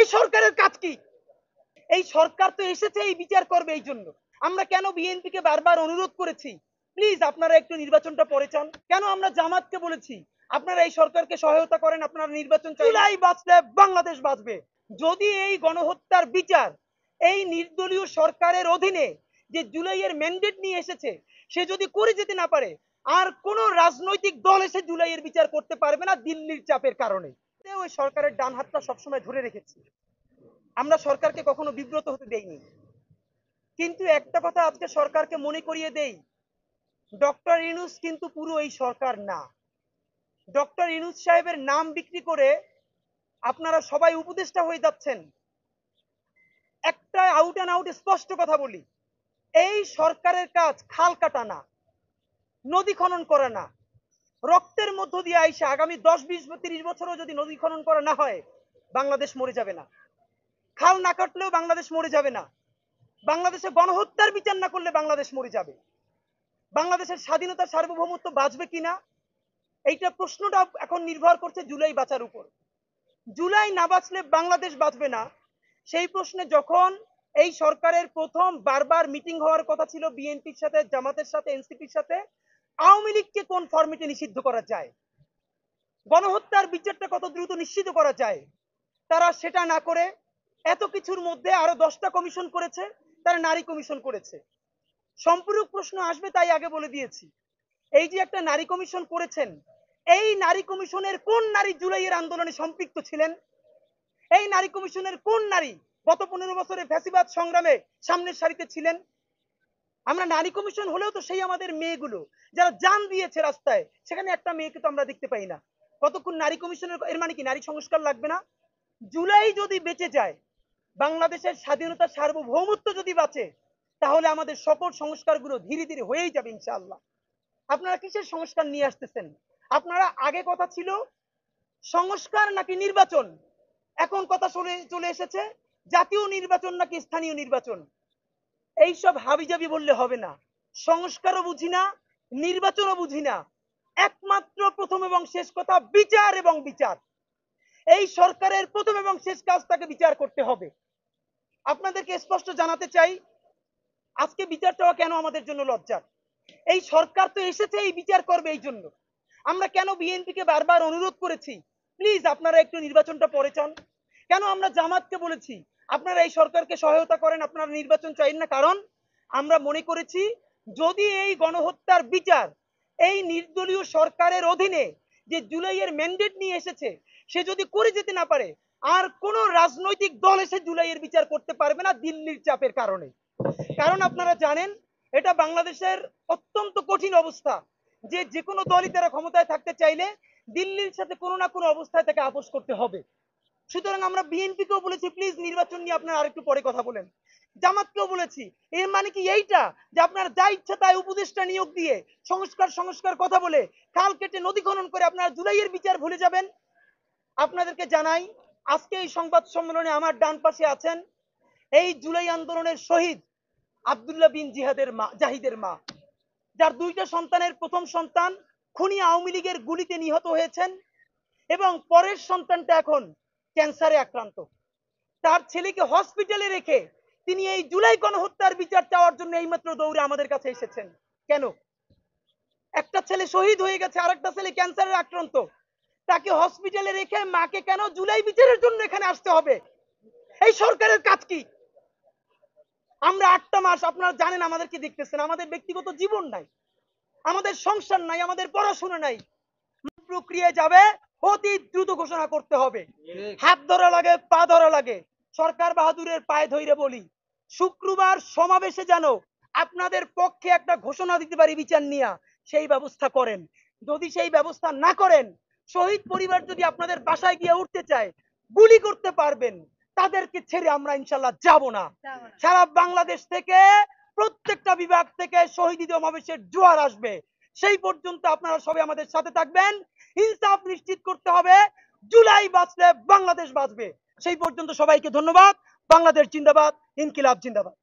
এই সরকারের কাজ কি? এই সরকার তো এসেছে এই বিচার করবে। এই জন্য আমরা কেন বিএনপিকে বারবার অনুরোধ করেছি, প্লিজ আপনারা একটু নির্বাচনটা পরে চান। কেন আমরা জামাতকে বলেছি আপনারা এই সরকারকে সহায়তা করেন, আপনারা নির্বাচন চাই। জুলাই বাঁচলে বাংলাদেশ বাঁচবে। যদি এই গণহত্যার বিচার এই নির্দলীয় সরকারের অধীনে যে জুলাইয়ের ম্যান্ডেট নিয়ে এসেছে সে যদি করে যেতে না পারে, আর কোন রাজনৈতিক দল এসে জুলাইয়ের বিচার করতে পারবে না দিল্লির চাপের কারণে। ওই সরকারের ডান হাতটা সবসময় ধরে রেখেছি, আমরা সরকারকে কখনো বিব্রত হতে দেইনি। কিন্তু একটা কথা আজকে সরকারকে মনে করিয়ে দেই, ডক্টর ইউনূস কিন্তু পুরো এই সরকার না। ডক্টর ইউনূস সাহেবের নাম বিক্রি করে আপনারা সবাই উপদেষ্টা হয়ে যাচ্ছেন। একটা আউট অ্যান্ড আউট স্পষ্ট কথা বলি, এই সরকারের কাজ খাল কাটা না, নদী খনন করা না। রক্তের মধ্য দিয়ে আইসা আগামী 10-20-30 বছরও যদি নদী খনন করা না হয় বাংলাদেশ মরে যাবে না। খাল না কাটলেও বাংলাদেশ মরে যাবে না। বাংলাদেশে গণহত্যার বিচার না করলে বাংলাদেশ মরে যাবে। বাংলাদেশের স্বাধীনতা সার্বভৌমত্ব বাঁচবে কিনা এইটা প্রশ্নটা এখন নির্ভর করছে জুলাই বাঁচার উপর। জুলাই না বাঁচলে বাংলাদেশ বাঁচবে না। সেই প্রশ্নে যখন এই সরকারের প্রথম বারবার মিটিং হওয়ার কথা ছিল বিএনপির সাথে, জামাতের সাথে, এনসিপির সাথে, আওয়ামী লীগকে কোন ফরম্যাটে নিষিদ্ধ করা যায়, গণহত্যার বিচারটা কত দ্রুত নিশ্চিত করা যায়, তারা সেটা না করে এত কিছুর মধ্যে আরো 10টা কমিশন করেছে, তারা নারী কমিশন করেছে। সম্পূরক প্রশ্ন আসবে তাই আগে বলে দিয়েছি, এই যে একটা নারী কমিশন করেছেন, এই নারী কমিশনের কোন নারী জুলাইয়ের আন্দোলনে সম্পৃক্ত ছিলেন? এই নারী কমিশনের কোন নারী গত 15 বছরে ফ্যাসিবাদ সংগ্রামে সামনের সারিতে ছিলেন? আমরা নারী কমিশন হলেও তো সেই আমাদের মেয়েগুলো যারা জান দিয়েছে রাস্তায়, সেখানে একটা মেয়েকে তো আমরা দেখতে পাই না। কতক্ষণ নারী কমিশনের, এর মানে কি নারী সংস্কার লাগবে না? জুলাই যদি বেঁচে যায়, বাংলাদেশের স্বাধীনতা সার্বভৌমত্ব যদি বাঁচে, তাহলে আমাদের সকল সংস্কারগুলো ধীরে ধীরে হয়েই যাবে ইনশাআল্লাহ। আপনারা কিসের সংস্কার নিয়ে আসতেছেন? আপনারা আগে কথা ছিল সংস্কার নাকি নির্বাচন, এখন কথা চলে এসেছে জাতীয় নির্বাচন নাকি স্থানীয় নির্বাচন। এইসব হাবিজাবি বললে হবে না। সংস্কারও বুঝি না, নির্বাচনও বুঝি না, একমাত্র প্রথম এবং শেষ কথা বিচার এবং বিচার। এই সরকারের প্রথম এবং শেষ কাজ তাকে বিচার করতে হবে। আপনাদেরকে স্পষ্ট জানাতে চাই, আজকে বিচার চাওয়া কেন আমাদের জন্য লজ্জার। এই সরকার তো এসেছে এই বিচার করবে। এই জন্য আমরা কেন বিএনপিকে বারবার অনুরোধ করেছি, প্লিজ আপনারা একটু নির্বাচনটা পরে চান। কেন আমরা জামাতকে বলেছি আপনারা এই সরকারকে সহায়তা করেন, আপনারা নির্বাচন চাই না। কারণ আমরা মনে করেছি যদি এই গণহত্যার বিচার এই নির্দলীয় সরকারের অধীনে যে জুলাইয়ের ম্যান্ডেট নিয়ে এসেছে সে যদি করে যেতে না পারে, আর কোন রাজনৈতিক দল এসে জুলাইয়ের বিচার করতে পারবে না দিল্লির চাপের কারণে। কারণ আপনারা জানেন এটা বাংলাদেশের অত্যন্ত কঠিন অবস্থা, যে কোনো দলই তারা ক্ষমতায় থাকতে চাইলে দিল্লির সাথে কোনো না কোনো অবস্থায় তাকে আপোষ করতে হবে। সুতরাং আমরা বিএনপিকেও বলেছি প্লিজ নির্বাচন নিয়ে আপনারা আরেকটু পরে কথা বলেন। জামাতকেও বলেছি, এর মানে কি এইটা যে আপনারা যা ইচ্ছা তাই উপদেষ্টা নিয়োগ দিয়ে সংস্কার কথা বলে খাল কেটে নদী খনন করে আপনারা জুলাইয়ের বিচার ভুলে যাবেন? আপনাদেরকে জানাই, আজকে এই সংবাদ সম্মেলনে আমার ডান পাশে আছেন এই জুলাই আন্দোলনের শহীদ আব্দুল্লাহ বিন জাহিদের মা, যার 2টা সন্তানের প্রথম সন্তান খুনি আওয়ামী লীগের গুলিতে নিহত হয়েছেন এবং পরের সন্তানটা এখন ক্যান্সারে আক্রান্ত। তার ছেলেকে হসপিটালে রেখে তিনি এই জুলাই গণহত্যার বিচার চাওয়ার জন্য এইমাত্র দৌড়ে আমাদের কাছে এসেছেন। কেন? একটা ছেলে শহীদ হয়ে গেছে, আরেকটা ছেলে ক্যান্সারে আক্রান্ত, তাকে হসপিটালে রেখে মাকে কেন জুলাই বিচারের জন্য এখানে আসতে হবে? এই সরকারের কাজ কি? আমরা 8টা মাস, আপনারা জানেন আমাদেরকে দেখতেছেন, আমাদের ব্যক্তিগত জীবন নাই, আমাদের সংসার নাই, আমাদের পড়াশোনা নাই। প্রক্রিয়ায় যাবে, অতি দ্রুত ঘোষণা করতে হবে। হাত ধরা লাগে, পা ধরা লাগে। সরকার বাহাদুরের পায়ে ধরে বলি, শুক্রবার সমাবেশে যেন আপনাদের পক্ষে একটা ঘোষণা দিতে পারি বিচার নিয়ে, সেই ব্যবস্থা করেন। যদি সেই ব্যবস্থা না করেন, শহীদ পরিবার যদি আপনাদের বাসায় গিয়ে উঠতে চায় গুলি করতে পারবেন, তাদেরকে ছেড়ে আমরা ইনশাল্লাহ যাব না। সারা বাংলাদেশ থেকে প্রত্যেকটা বিভাগ থেকে শহীদ সমাবেশের জোয়ার আসবে। সেই পর্যন্ত আপনারা সবাই আমাদের সাথে থাকবেন। ইনসাফ নিশ্চিত করতে হবে, জুলাই বাঁচলে বাংলাদেশ বাঁচবে। সেই পর্যন্ত সবাইকে ধন্যবাদ। বাংলাদেশ জিন্দাবাদ, ইনকিলাব জিন্দাবাদ।